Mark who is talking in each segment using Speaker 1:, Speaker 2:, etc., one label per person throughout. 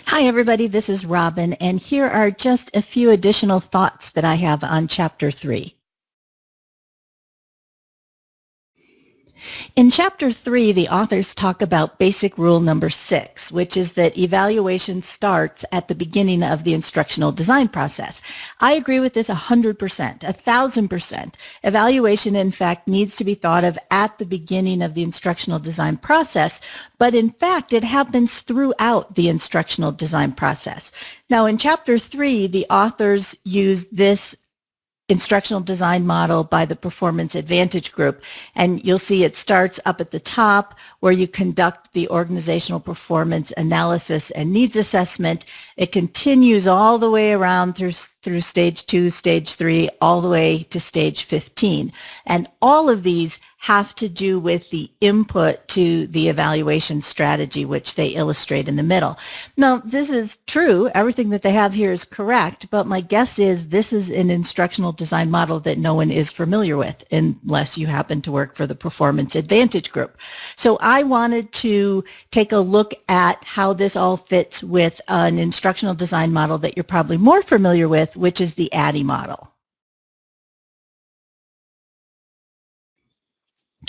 Speaker 1: Hi everybody, this is Robin, and here are just a few additional thoughts that I have on Chapter 3. In Chapter 3, the authors talk about basic rule number 6, which is that evaluation starts at the beginning of the instructional design process. I agree with this 100%, 1,000%. Evaluation, in fact, needs to be thought of at the beginning of the instructional design process, but in fact, it happens throughout the instructional design process. Now, in Chapter 3, the authors use this instructional design model by the Performance Advantage Group. And you'll see it starts up at the top where you conduct the organizational performance analysis and needs assessment. It continues all the way around through stage 2, stage 3, all the way to stage 15. And all of these have to do with the input to the evaluation strategy, which they illustrate in the middle. Now, this is true. Everything that they have here is correct, but my guess is this is an instructional design model that no one is familiar with unless you happen to work for the Performance Advantage Group. So I wanted to take a look at how this all fits with an instructional design model that you're probably more familiar with, which is the ADDIE model.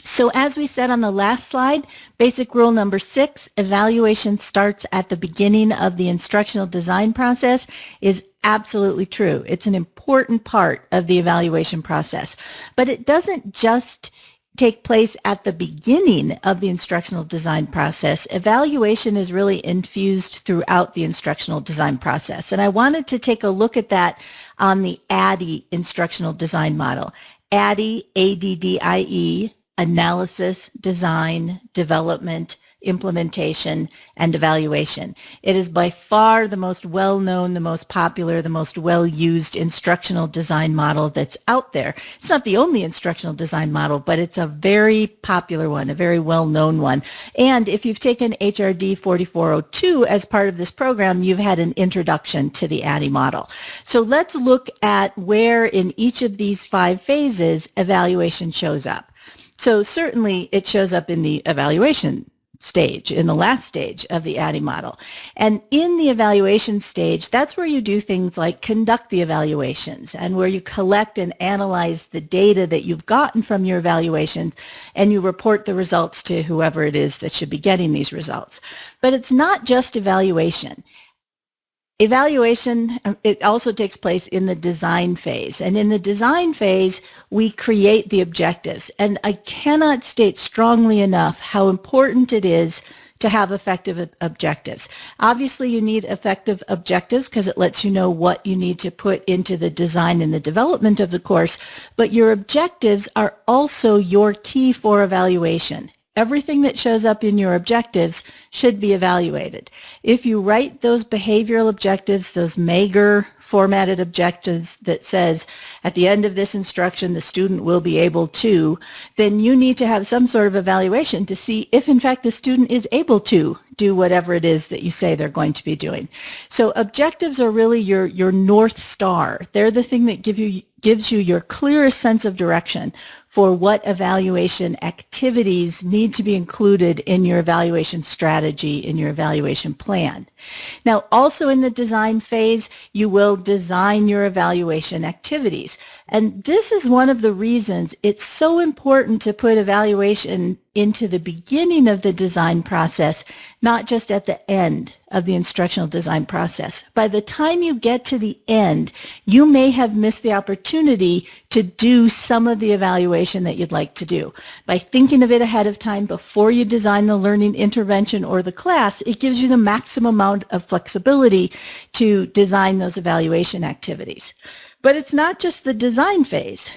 Speaker 1: So as we said on the last slide, basic rule number 6, evaluation starts at the beginning of the instructional design process, is absolutely true. It's an important part of the evaluation process. But it doesn't just take place at the beginning of the instructional design process. Evaluation is really infused throughout the instructional design process. And I wanted to take a look at that on the ADDIE instructional design model. ADDIE, ADDIE, analysis, design, development, implementation, and evaluation. It is by far the most well-known, the most popular, the most well-used instructional design model that's out there. It's not the only instructional design model, but it's a very popular one, a very well-known one. And if you've taken HRD 4402 as part of this program, you've had an introduction to the ADDIE model. So let's look at where in each of these 5 phases evaluation shows up. So certainly it shows up in the evaluation stage, in the last stage of the ADDIE model. And in the evaluation stage, that's where you do things like conduct the evaluations and where you collect and analyze the data that you've gotten from your evaluations and you report the results to whoever it is that should be getting these results. But it's not just evaluation. Evaluation, it also takes place in the design phase. And in the design phase, we create the objectives. And I cannot state strongly enough how important it is to have effective objectives. Obviously, you need effective objectives because it lets you know what you need to put into the design and the development of the course, but your objectives are also your key for evaluation. Everything that shows up in your objectives should be evaluated. If you write those behavioral objectives, those Mager formatted objectives that says at the end of this instruction the student will be able to, then you need to have some sort of evaluation to see if in fact the student is able to do whatever it is that you say they're going to be doing. So objectives are really your North Star. They're the thing that gives you your clearest sense of direction for what evaluation activities need to be included in your evaluation strategy, in your evaluation plan. Now, also in the design phase, you will design your evaluation activities. And this is one of the reasons it's so important to put evaluation into the beginning of the design process, not just at the end of the instructional design process. By the time you get to the end, you may have missed the opportunity to do some of the evaluation that you'd like to do. By thinking of it ahead of time before you design the learning intervention or the class, it gives you the maximum amount of flexibility to design those evaluation activities. But it's not just the design phase.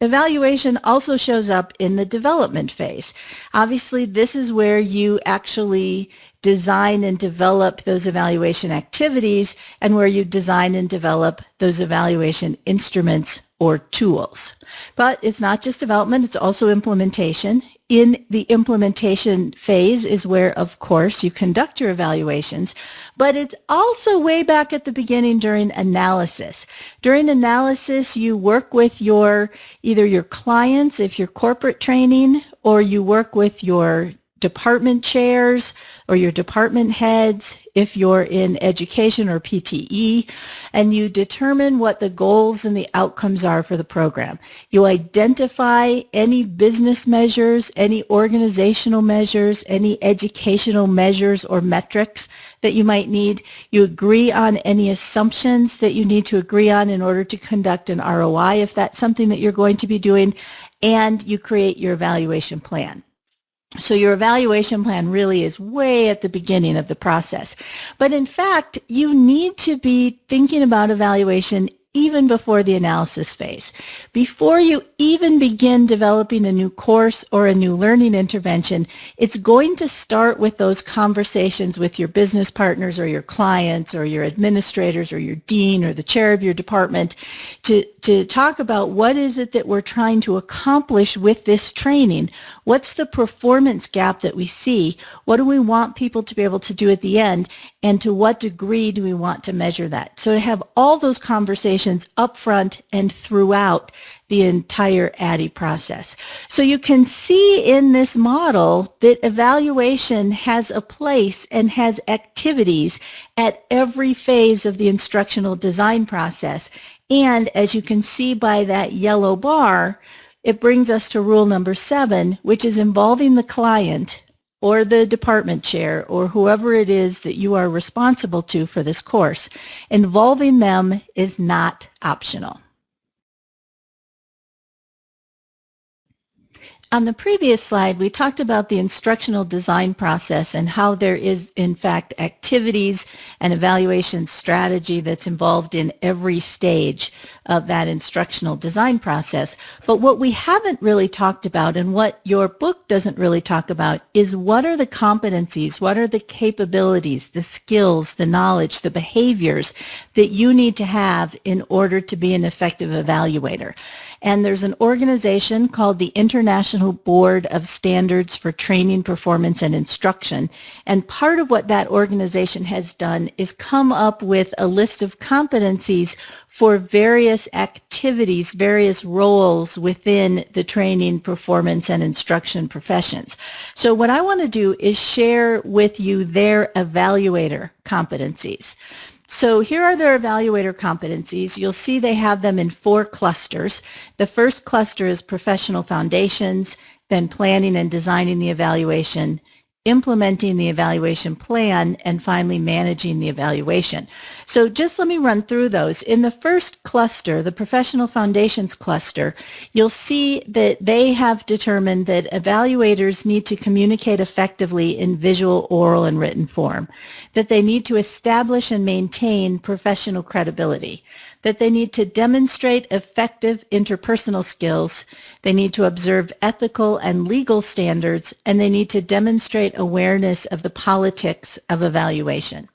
Speaker 1: Evaluation also shows up in the development phase. Obviously, this is where you actually design and develop those evaluation activities and where you design and develop those evaluation instruments or tools. But it's not just development, it's also implementation. In the implementation phase is where, of course, you conduct your evaluations, but it's also way back at the beginning during analysis. During analysis, you work with either your clients, if you're corporate training, or you work with your department chairs or your department heads, if you're in education or PTE, and you determine what the goals and the outcomes are for the program. You identify any business measures, any organizational measures, any educational measures or metrics that you might need. You agree on any assumptions that you need to agree on in order to conduct an ROI if that's something that you're going to be doing, and you create your evaluation plan. So your evaluation plan really is way at the beginning of the process. But in fact, you need to be thinking about evaluation even before the analysis phase. Before you even begin developing a new course or a new learning intervention, it's going to start with those conversations with your business partners or your clients or your administrators or your dean or the chair of your department to talk about what is it that we're trying to accomplish with this training. What's the performance gap that we see? What do we want people to be able to do at the end? And to what degree do we want to measure that? So to have all those conversations up front and throughout the entire ADDIE process. So you can see in this model that evaluation has a place and has activities at every phase of the instructional design process. And as you can see by that yellow bar, it brings us to rule number 7, which is involving the client or the department chair or whoever it is that you are responsible to for this course. Involving them is not optional. On the previous slide, we talked about the instructional design process and how there is, in fact, activities and evaluation strategy that's involved in every stage of that instructional design process. But what we haven't really talked about, and what your book doesn't really talk about, is what are the competencies, what are the capabilities, the skills, the knowledge, the behaviors that you need to have in order to be an effective evaluator. And there's an organization called the International Board of Standards for Training, Performance, and Instruction. And part of what that organization has done is come up with a list of competencies for various activities, various roles within the training, performance, and instruction professions. So what I want to do is share with you their evaluator competencies. So here are their evaluator competencies. You'll see they have them in 4 clusters. The first cluster is professional foundations, then planning and designing the evaluation, implementing the evaluation plan, and finally managing the evaluation. So just let me run through those. In the first cluster, the professional foundations cluster, you'll see that they have determined that evaluators need to communicate effectively in visual, oral, and written form, that they need to establish and maintain professional credibility, that they need to demonstrate effective interpersonal skills, they need to observe ethical and legal standards, and they need to demonstrate awareness of the politics of evaluation.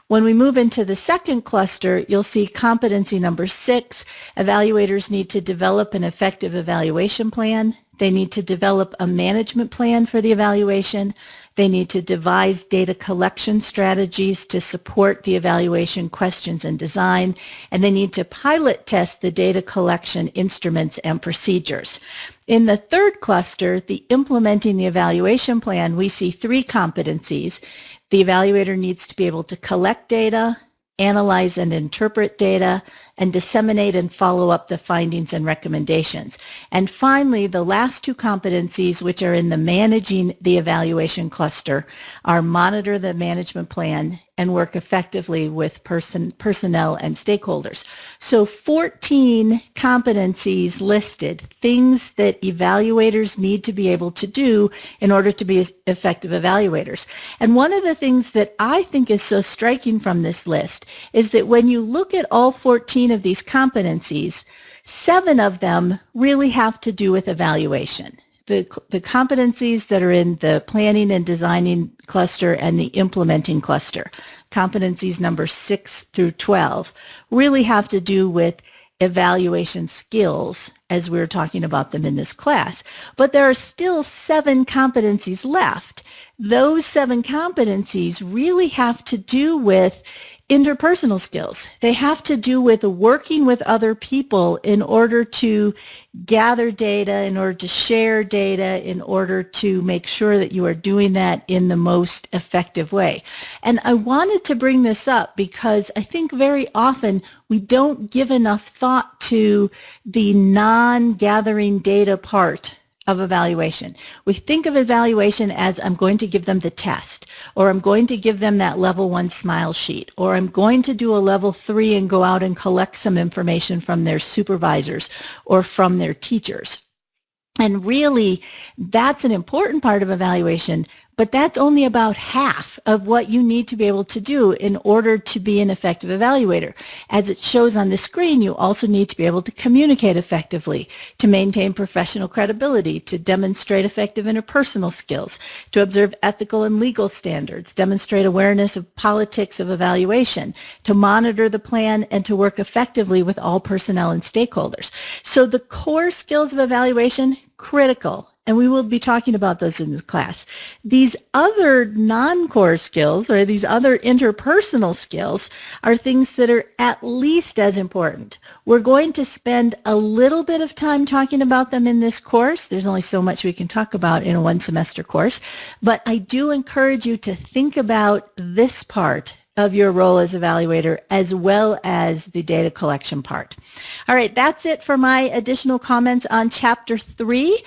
Speaker 1: When we move into the second cluster, you'll see competency number 6. Evaluators need to develop an effective evaluation plan. They need to develop a management plan for the evaluation. They need to devise data collection strategies to support the evaluation questions and design, and they need to pilot test the data collection instruments and procedures. In the third cluster, the implementing the evaluation plan, we see 3 competencies. The evaluator needs to be able to collect data, analyze and interpret data, and disseminate and follow up the findings and recommendations. And finally, the last 2 competencies, which are in the managing the evaluation cluster, are monitor the management plan and work effectively with personnel and stakeholders. So 14 competencies listed, things that evaluators need to be able to do in order to be effective evaluators. And one of the things that I think is so striking from this list is that when you look at all 14 of these competencies, 7 of them really have to do with evaluation. The competencies that are in the planning and designing cluster and the implementing cluster, competencies number 6 through 12, really have to do with evaluation skills as we're talking about them in this class. But there are still 7 competencies left. Those 7 competencies really have to do with interpersonal skills. They have to do with working with other people in order to gather data, in order to share data, in order to make sure that you are doing that in the most effective way. And I wanted to bring this up because I think very often we don't give enough thought to the non-gathering data part of evaluation. We think of evaluation as I'm going to give them the test, or I'm going to give them that level 1 smile sheet, or I'm going to do a level 3 and go out and collect some information from their supervisors or from their teachers. And really, that's an important part of evaluation, but that's only about half of what you need to be able to do in order to be an effective evaluator. As it shows on the screen, you also need to be able to communicate effectively, to maintain professional credibility, to demonstrate effective interpersonal skills, to observe ethical and legal standards, demonstrate awareness of politics of evaluation, to monitor the plan, and to work effectively with all personnel and stakeholders. So the core skills of evaluation, critical. And we will be talking about those in this class. These other non-core skills, or these other interpersonal skills, are things that are at least as important. We're going to spend a little bit of time talking about them in this course. There's only so much we can talk about in a one-semester course. But I do encourage you to think about this part of your role as evaluator as well as the data collection part. All right, that's it for my additional comments on Chapter 3.